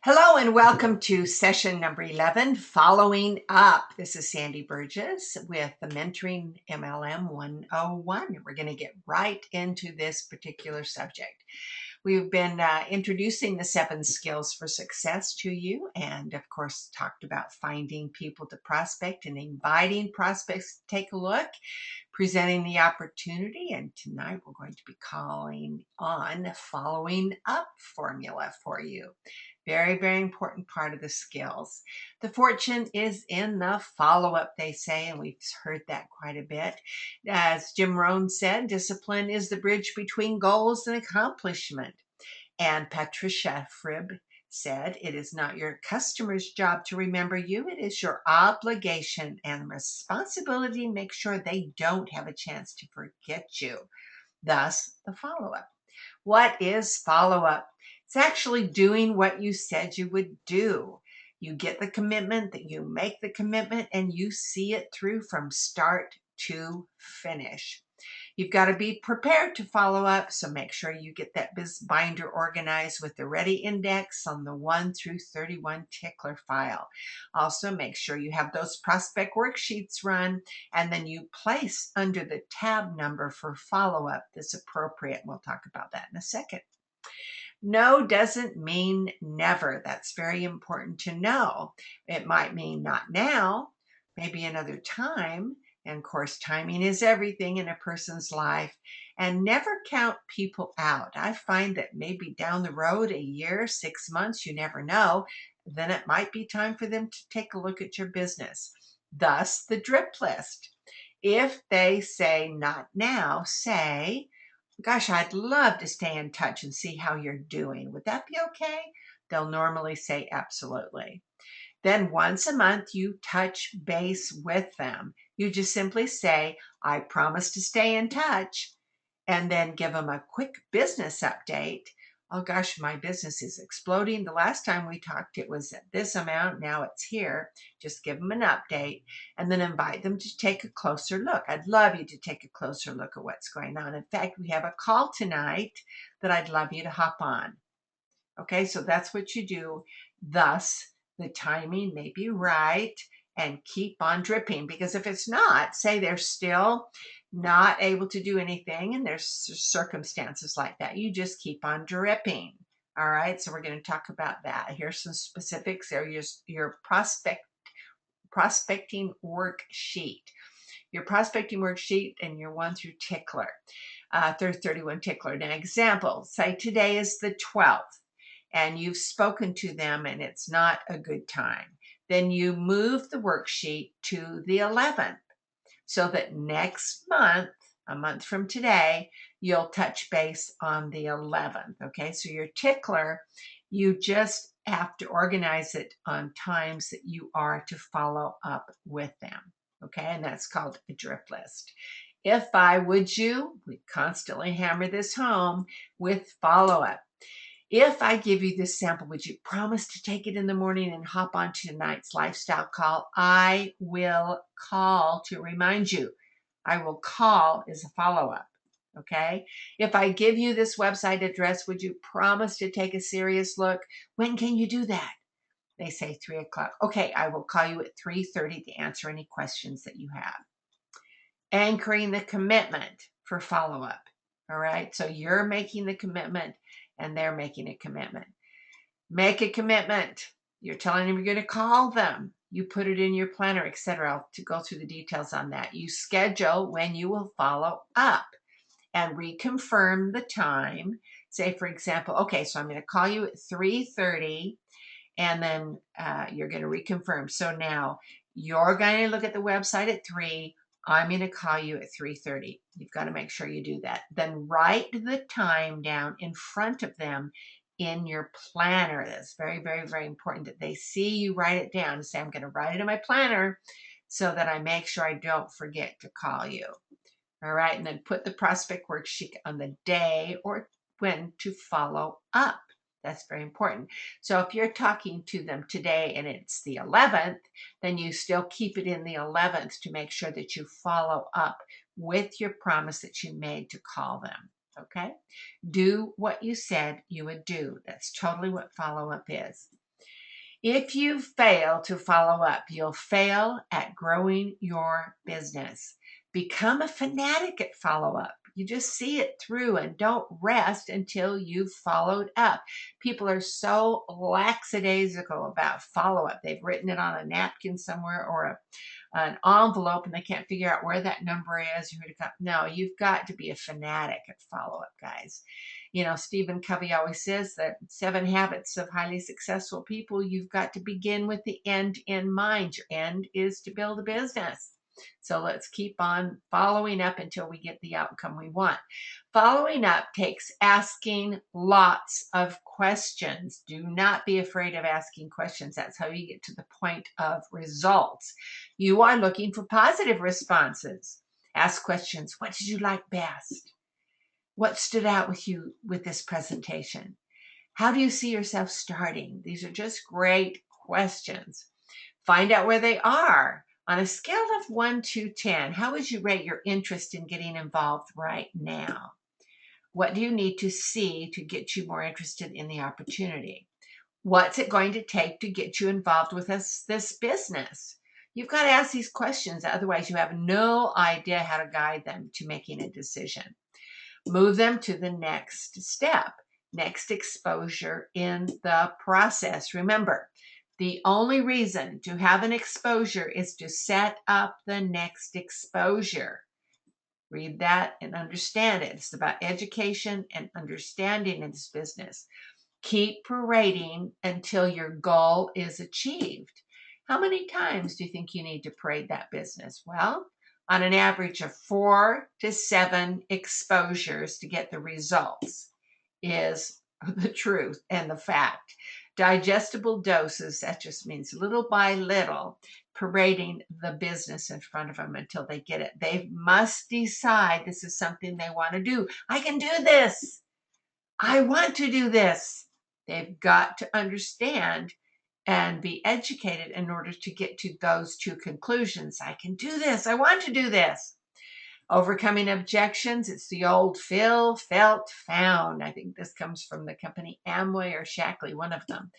Hello and welcome to session number 11, Following Up. This is Sandi Burgess with the Mentoring MLM101. We're going to get right into this particular subject. We've been introducing the 7 skills for success to you and, of course, talked about finding people to prospect and inviting prospects to take a look, presenting the opportunity, and tonight we're going to be calling on following up formula for you. Very, very important part of the skills. The fortune is in the follow-up, they say, and we've heard that quite a bit. As Jim Rohn said, discipline is the bridge between goals and accomplishment. And Patricia Fribb said, it is not your customer's job to remember you. It is your obligation and responsibility to make sure they don't have a chance to forget you. Thus, the follow-up. What is follow-up? It's actually doing what you said you would do. You get the commitment, that you make the commitment, and you see it through from start to finish. You've got to be prepared to follow up, so make sure you get that biz binder organized with the ready index on the 1 through 31 tickler file. Also, make sure you have those prospect worksheets run, and then you place under the tab number for follow-up that's appropriate. We'll talk about that in a second. No doesn't mean never. That's very important to know. It might mean not now, maybe another time. And of course, timing is everything in a person's life. And never count people out. I find that maybe down the road, a year, 6 months, you never know, then it might be time for them to take a look at your business. Thus, the drip list. If they say not now, say, gosh, I'd love to stay in touch and see how you're doing. Would that be okay? They'll normally say absolutely. Then once a month, you touch base with them. You just simply say, I promise to stay in touch, and then give them a quick business update. Oh gosh, my business is exploding. The last time we talked, it was at this amount. Now it's here. Just give them an update and then invite them to take a closer look. I'd love you to take a closer look at what's going on. In fact, we have a call tonight that I'd love you to hop on. Okay, so that's what you do. Thus, the timing may be right, and keep on dripping, because if it's not, say they're still not able to do anything and there's circumstances like that, you just keep on dripping. All right, so we're going to talk about that. Here's some specifics. There's your prospecting worksheet. Your prospecting worksheet and your 1 through tickler, through 31 tickler. An example, say today is the 12th and you've spoken to them and it's not a good time. Then you move the worksheet to the 11th so that next month, a month from today, you'll touch base on the 11th. Okay, so your tickler, you just have to organize it on times that you are to follow up with them. Okay, and that's called a drip list. If I would you, we constantly hammer this home with follow-up. If I give you this sample, would you promise to take it in the morning and hop on to tonight's lifestyle call? I will call to remind you. I will call is a follow-up, okay? If I give you this website address, would you promise to take a serious look? When can you do that? They say 3 o'clock. Okay, I will call you at 3:30 to answer any questions that you have. Anchoring the commitment for follow-up, all right? So you're making the commitment and they're making a commitment. Make a commitment. You're telling them you're going to call them. You put it in your planner, etc. To go through the details on that. You schedule when you will follow up and reconfirm the time. Say, for example, okay, so I'm going to call you at 3:30 and then you're going to reconfirm. So now you're going to look at the website at 3. I'm going to call you at 3:30. You've got to make sure you do that. Then write the time down in front of them in your planner. That's very, very, very important that they see you write it down and say, I'm going to write it in my planner so that I make sure I don't forget to call you. All right, and then put the prospect worksheet on the day or when to follow up. That's very important. So if you're talking to them today and it's the 11th, then you still keep it in the 11th to make sure that you follow up with your promise that you made to call them. Okay? Do what you said you would do. That's totally what follow-up is. If you fail to follow up, you'll fail at growing your business. Become a fanatic at follow up. You just see it through and don't rest until you've followed up. People are so lackadaisical about follow up. They've written it on a napkin somewhere or an envelope and they can't figure out where that number is. No, you've got to be a fanatic at follow up, guys. You know, Stephen Covey always says that 7 habits of highly successful people, you've got to begin with the end in mind. Your end is to build a business. So let's keep on following up until we get the outcome we want. Following up takes asking lots of questions. Do not be afraid of asking questions. That's how you get to the point of results. You are looking for positive responses. Ask questions. What did you like best? What stood out with you with this presentation? How do you see yourself starting? These are just great questions. Find out where they are. On a scale of 1 to 10, how would you rate your interest in getting involved right now? What do you need to see to get you more interested in the opportunity? What's it going to take to get you involved with this business? You've got to ask these questions, otherwise you have no idea how to guide them to making a decision. Move them to the next step, next exposure in the process. Remember, the only reason to have an exposure is to set up the next exposure. Read that and understand it. It's about education and understanding in this business. Keep parading until your goal is achieved. How many times do you think you need to parade that business? Well, on an average of 4 to 7 exposures to get the results is the truth and the fact. Digestible doses, that just means little by little, parading the business in front of them until they get it. They must decide this is something they want to do. I can do this. I want to do this. They've got to understand and be educated in order to get to those 2 conclusions. I can do this. I want to do this. Overcoming objections. It's the old feel, felt, found. I think this comes from the company Amway or Shackley, one of them.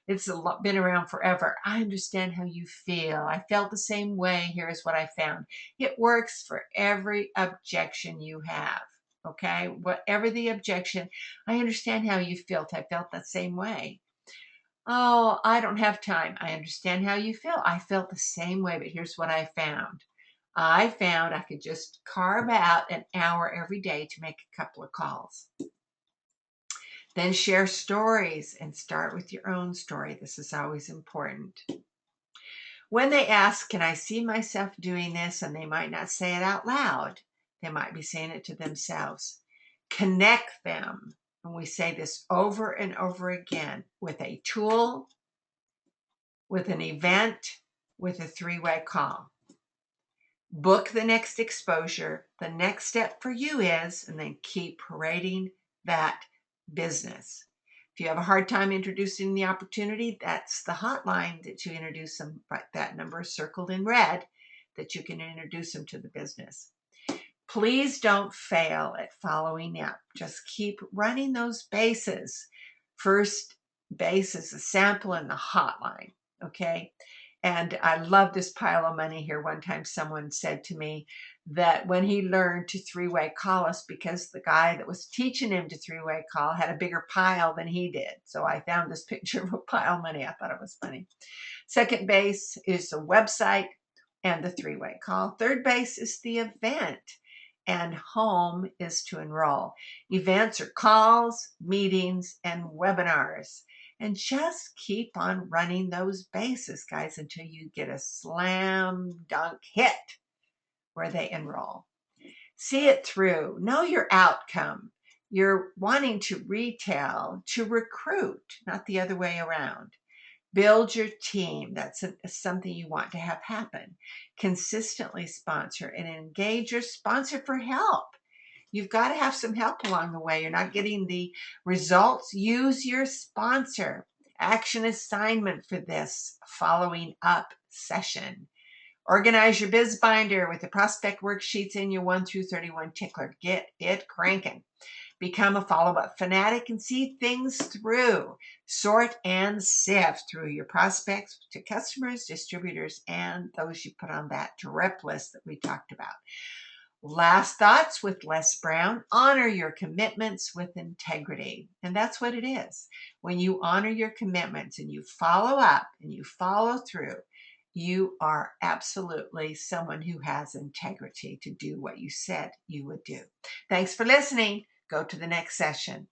It's been around forever. I understand how you feel. I felt the same way. Here's what I found. It works for every objection you have. Okay, whatever the objection, I understand how you felt. I felt that same way. Oh, I don't have time. I understand how you feel. I felt the same way, but here's what I found. I found I could just carve out an hour every day to make a couple of calls. Then share stories and start with your own story. This is always important. When they ask, can I see myself doing this? And they might not say it out loud. They might be saying it to themselves. Connect them. And we say this over and over again with a tool, with an event, with a 3-way call. Book the next exposure. The next step for you is, and then keep parading that business. If you have a hard time introducing the opportunity, that's the hotline that you introduce them. Right, that number is circled in red that you can introduce them to the business. Please don't fail at following up. Just keep running those bases. First base is the sample and the hotline, okay? And I love this pile of money here. One time someone said to me that when he learned to 3-way call us, because the guy that was teaching him to 3-way call had a bigger pile than he did. So I found this picture of a pile of money. I thought it was funny. Second base is the website and the 3-way call. Third base is the event. And home is to enroll. Events are calls, meetings, and webinars. And just keep on running those bases, guys, until you get a slam dunk hit where they enroll. See it through. Know your outcome. You're wanting to retail, to recruit, not the other way around. Build your team. That's something you want to have happen. Consistently sponsor and engage your sponsor for help. You've got to have some help along the way. You're not getting the results. Use your sponsor. Action assignment for this following up session. Organize your biz binder with the prospect worksheets in your 1 through 31 tickler. Get it cranking. Become a follow-up fanatic and see things through. Sort and sift through your prospects to customers, distributors, and those you put on that drip list that we talked about. Last thoughts with Les Brown: honor your commitments with integrity. And that's what it is. When you honor your commitments and you follow up and you follow through, you are absolutely someone who has integrity to do what you said you would do. Thanks for listening. Go to the next session.